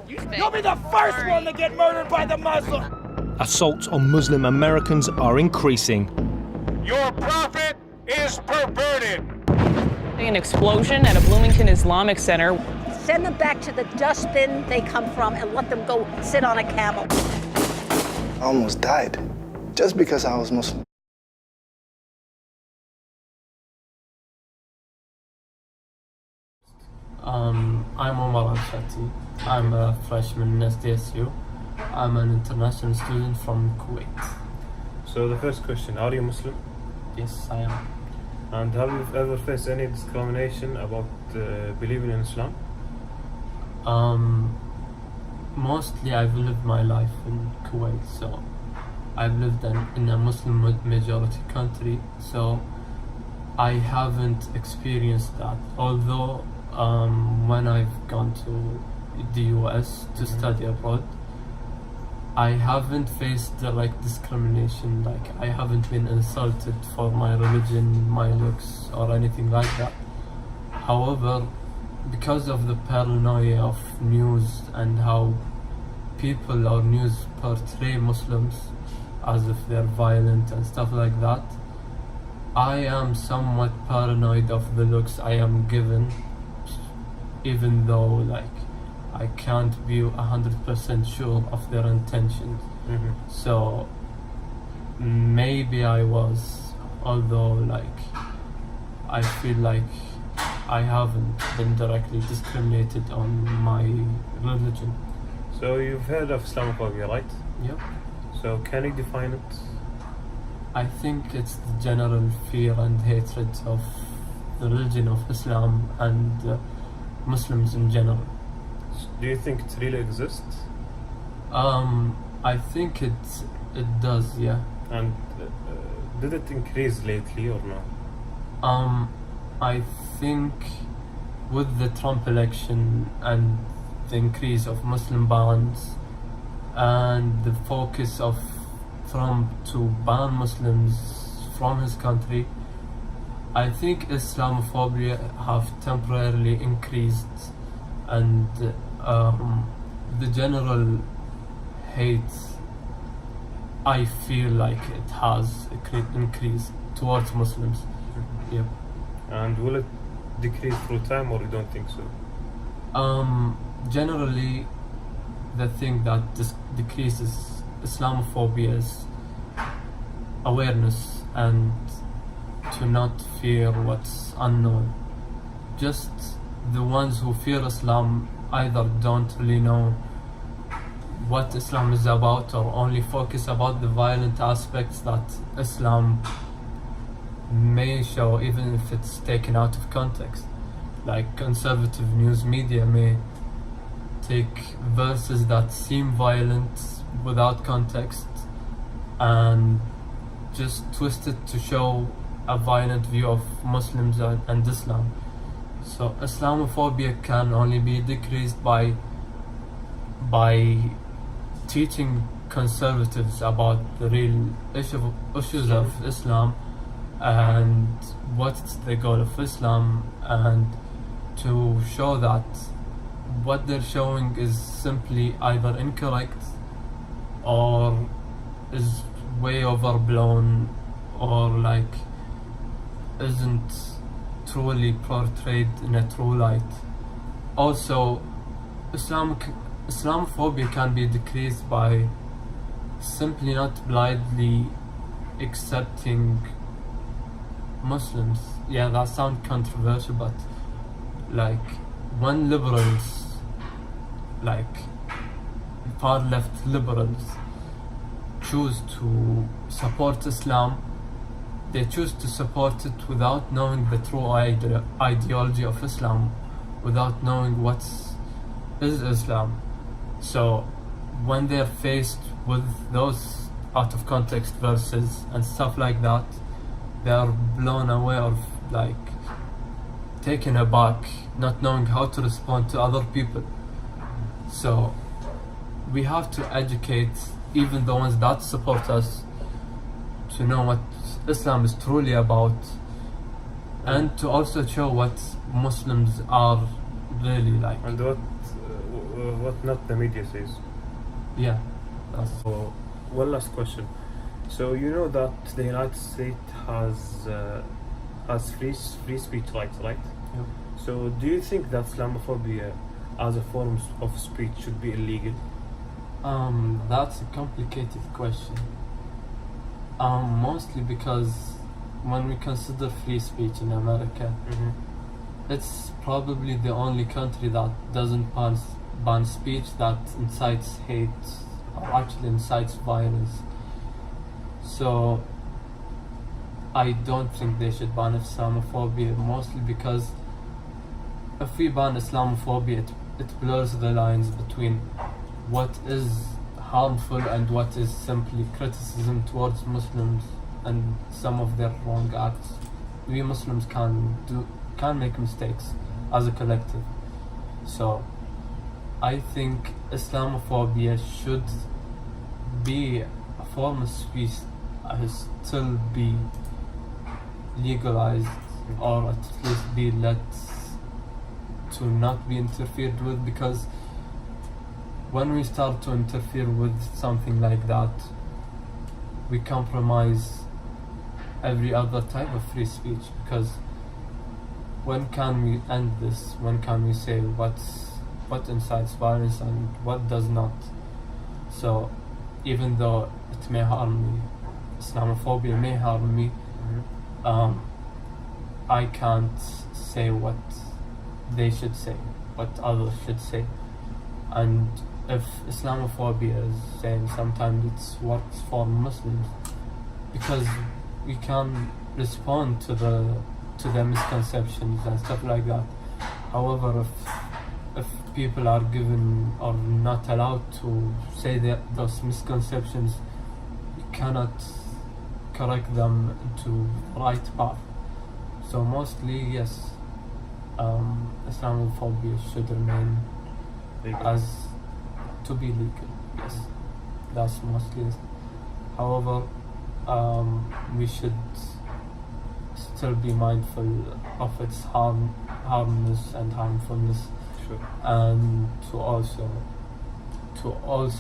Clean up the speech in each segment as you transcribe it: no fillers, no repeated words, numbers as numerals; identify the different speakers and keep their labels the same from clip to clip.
Speaker 1: You'll be the first one to get murdered by the Muslim.
Speaker 2: Assaults on Muslim Americans are increasing.
Speaker 1: Your prophet is perverted.
Speaker 3: An explosion at a Bloomington Islamic Center.
Speaker 4: Send them back to the dustbin they come from and let them go sit on a camel.
Speaker 5: I almost died just because I was Muslim.
Speaker 6: I'm AlRshaid. I'm a freshman in SDSU. I'm an international student from Kuwait.
Speaker 7: So the first question, are you Muslim?
Speaker 6: Yes, I am.
Speaker 7: And have you ever faced any discrimination about believing in Islam?
Speaker 6: Mostly I've lived my life in Kuwait, so I've lived in a Muslim majority country, so I haven't experienced that. Although when I've gone to the US to study abroad, I haven't faced the discrimination. I haven't been insulted for my religion, my looks, or anything like that. However, because of the paranoia of news and how people or news portray Muslims as if they're violent and stuff like that, I am somewhat paranoid of the looks I am given, even though I can't be 100% sure of their intentions. So maybe I was, although I feel like I haven't been directly discriminated on my religion.
Speaker 7: So you've heard of islamophobia, right?
Speaker 6: Yep.
Speaker 7: So can you define it?
Speaker 6: I think it's the general fear and hatred of the religion of Islam and Muslims in general.
Speaker 7: Do you think it really exists?
Speaker 6: I think it does, yeah.
Speaker 7: And did it increase lately or no?
Speaker 6: I think with the Trump election and the increase of Muslim bans and the focus of Trump to ban Muslims from his country, I think Islamophobia have temporarily increased, and the general hate, I feel like it has increased towards Muslims. Yep.
Speaker 7: And will it decrease through time, or you don't think so?
Speaker 6: Generally, the thing that decreases Islamophobia is awareness and to not fear what's unknown. Just the ones who fear Islam either don't really know what Islam is about, or only focus about the violent aspects that Islam may show, even if it's taken out of context. Like conservative news media may take verses that seem violent without context and just twist it to show a violent view of Muslims and Islam. So Islamophobia can only be decreased by teaching conservatives about the real issues of Islam and what's the goal of Islam, and to show that what they're showing is simply either incorrect or is way overblown, or isn't truly portrayed in a true light. Also, Islamophobia can be decreased by simply not blindly accepting Muslims. Yeah, that sounds controversial, but when liberals, far left liberals, choose to support Islam, they choose to support it without knowing the true ideology of Islam, without knowing what is Islam. So when they're faced with those out of context verses and stuff like that, they are blown away, or taken aback, not knowing how to respond to other people. So we have to educate even the ones that support us to know what Islam is truly about, and to also show what Muslims are really like.
Speaker 7: And what not the media says.
Speaker 6: Yeah, that's
Speaker 7: So, one last question. So you know that the United States has free speech rights, right?
Speaker 6: Yep.
Speaker 7: So do you think that Islamophobia as a form of speech should be illegal?
Speaker 6: That's a complicated question. Mostly because when we consider free speech in America, it's probably the only country that doesn't ban speech that incites hate or actually incites violence. So I don't think they should ban Islamophobia, mostly because if we ban Islamophobia, it blurs the lines between what is harmful and what is simply criticism towards Muslims and some of their wrong acts. We Muslims can make mistakes as a collective. So I think Islamophobia should be a form of speech, still be legalized, or at least be let to not be interfered with, because when we start to interfere with something like that, we compromise every other type of free speech. Because when can we end this? When can we say what incites violence and what does not? So even though it may harm me, Islamophobia may harm me, I can't say what they should say, what others should say. And if Islamophobia is saying sometimes it works for Muslims, because we can respond to the misconceptions and stuff like that. However, if people are given or not allowed to say those misconceptions, you cannot correct them into right path. So mostly, yes, Islamophobia should remain
Speaker 7: Legal.
Speaker 6: as to be legal. Yes, that's mostly it. However, we should still be mindful of its harmness and harmfulness,
Speaker 7: Sure.
Speaker 6: and to also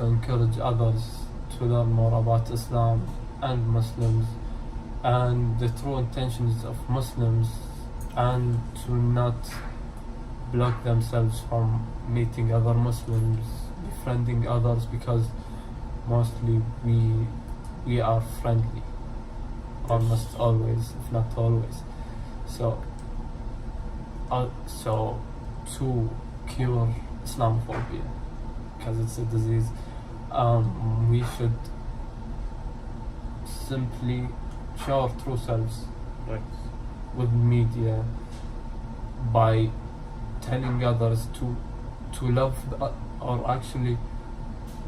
Speaker 6: encourage others to learn more about Islam and Muslims and the true intentions of Muslims, and to not block themselves from meeting other Muslims, befriending others, because mostly we are friendly, almost always, if not always. So to cure Islamophobia, because it's a disease, we should simply show our true selves
Speaker 7: Right.
Speaker 6: with media by telling others to love or actually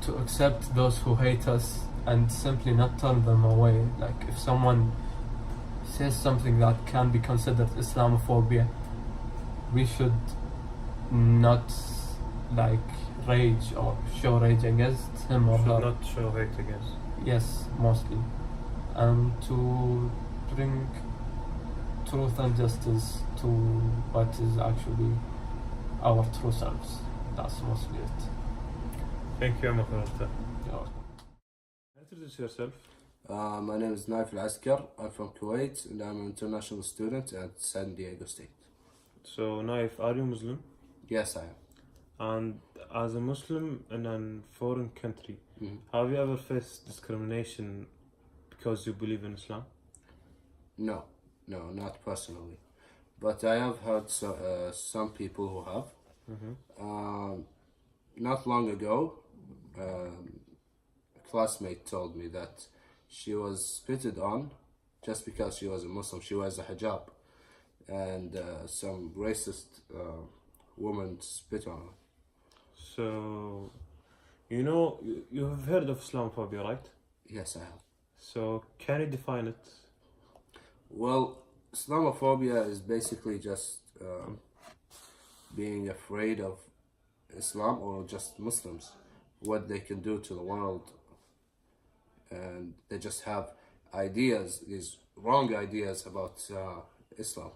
Speaker 6: to accept those who hate us, and simply not turn them away. Like if someone says something that can be considered Islamophobia, we should not like rage or show rage against him or
Speaker 7: Should
Speaker 6: her.
Speaker 7: not show hate against.
Speaker 6: Yes, mostly. And to bring truth and justice to what is actually our true selves. That's mostly it.
Speaker 7: Thank you, Ahmed.
Speaker 6: Yeah.
Speaker 7: Introduce yourself.
Speaker 8: My name is Naif Al-Askar. I'm from Kuwait and I'm an international student at San Diego State.
Speaker 7: So, Naif, are you Muslim?
Speaker 8: Yes, I am.
Speaker 7: And as a Muslim in a foreign country, have you ever faced discrimination because you believe in Islam?
Speaker 8: No, not personally. But I have heard some people who have. Not long ago, a classmate told me that she was spitted on just because she was a Muslim. She wears a hijab, and some racist woman spit on her.
Speaker 7: So, you know, you have heard of Islamophobia, right?
Speaker 8: Yes, I have.
Speaker 7: So, can you define it?
Speaker 8: Well, Islamophobia is basically just being afraid of Islam or just Muslims, what they can do to the world, and they just have ideas, these wrong ideas about Islam.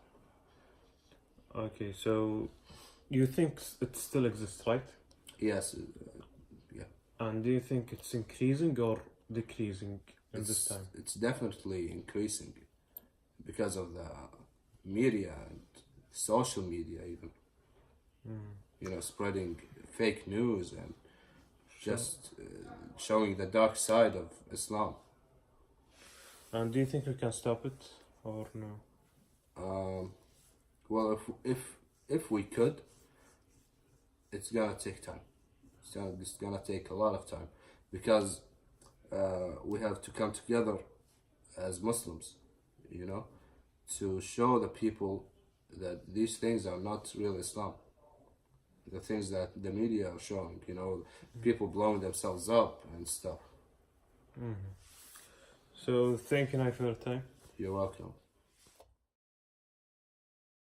Speaker 7: Okay, so you think it still exists, right?
Speaker 8: Yes, yeah.
Speaker 7: And do you think it's increasing or decreasing at this time?
Speaker 8: It's definitely increasing because of the media and social media even. You know, spreading fake news and just showing the dark side of Islam.
Speaker 7: And do you think we can stop it or no?
Speaker 8: Well, if we could, it's gonna take time. It's gonna take a lot of time because we have to come together as Muslims, you know, to show the people that these things are not real Islam. The things that the media are showing, you know, people blowing themselves up and stuff.
Speaker 7: So thank you, Nai, for your time.
Speaker 8: You're welcome.